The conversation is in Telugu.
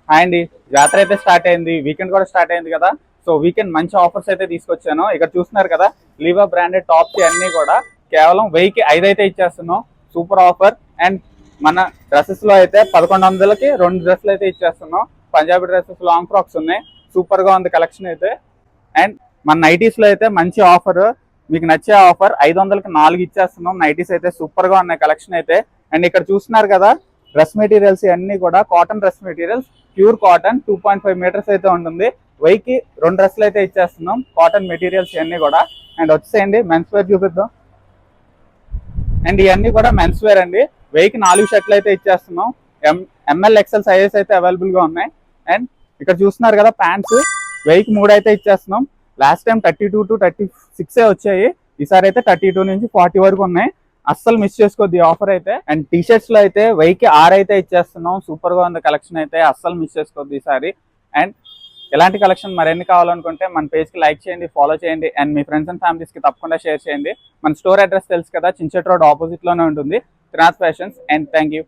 హాయ్ అండి. జాతర అయితే స్టార్ట్ అయింది, వీకెండ్ కూడా స్టార్ట్ అయింది కదా. సో వీకెండ్ మంచి ఆఫర్స్ అయితే తీసుకొచ్చాను. ఇక్కడ చూస్తున్నారు కదా, లీవా బ్రాండెడ్ టాప్స్ అన్ని కూడా కేవలం 1000కి 5 అయితే ఇచ్చేస్తున్నాం. Super offer. అండ్ మన డ్రెస్సెస్ లో అయితే 1100కి 2 డ్రెస్సులు అయితే ఇచ్చేస్తున్నాం. పంజాబీ డ్రెస్సెస్, లాంగ్ ఫ్రాక్స్ ఉన్నాయి. సూపర్ గా ఉంది కలెక్షన్ అయితే. అండ్ మన నైటీస్ లో అయితే మంచి ఆఫర్, మీకు నచ్చే ఆఫర్ 500కి 4 ఇచ్చేస్తున్నాం. నైటీస్ అయితే సూపర్ గా ఉన్నాయి కలెక్షన్ అయితే. అండ్ ఇక్కడ చూస్తున్నారు కదా, డ్రెస్ మెటీరియల్స్ ఇవన్నీ కూడా cotton dress materials, pure cotton 2.5 metres అయితే ఉంటుంది. 1000కి 2 డ్రెస్సులు అయితే ఇచ్చేస్తున్నాం. కాటన్ మెటీరియల్స్ ఇవన్నీ కూడా. అండ్ వచ్చేయండి మెన్స్ వేర్ చూపిద్దాం. అండ్ ఇవన్నీ కూడా మెన్స్ వేర్ అండి. 1000కి 4 షర్ట్లు అయితే ఇచ్చేస్తున్నాం. ఎంఎల్ ఎక్స్ఎల్ సైజెస్ అయితే అవైలబుల్ గా ఉన్నాయి. అండ్ ఇక్కడ చూస్తున్నారు కదా, ప్యాంట్స్ 1000కి 3 అయితే ఇచ్చేస్తున్నాం. లాస్ట్ టైం 32 to 36 వచ్చాయి. ఈసారి అయితే 32 నుంచి 40 వరకు ఉన్నాయి. అస్సలు మిస్ చేసుకోవద్దు ఈ ఆఫర్ అయితే. అండ్ టీ షర్ట్స్ లో అయితే 1000కి 6 అయితే ఇచ్చేస్తున్నాం. సూపర్ గా ఉంది కలెక్షన్ అయితే, అస్సలు మిస్ చేసుకోవద్దు ఈసారి. అండ్ ఇలాంటి కలెక్షన్ మరెన్ని కావాలనుకుంటే మన పేజ్ కి లైక్ చేయండి, ఫాలో చేయండి. And me friends and families కి తప్పకుండా షేర్ చేయండి. మన స్టోర్ అడ్రస్ తెలుసు కదా, చించెట్ రోడ్ ఆపోజిట్ లోనే ఉంటుంది, Trinath fashions. And thank you.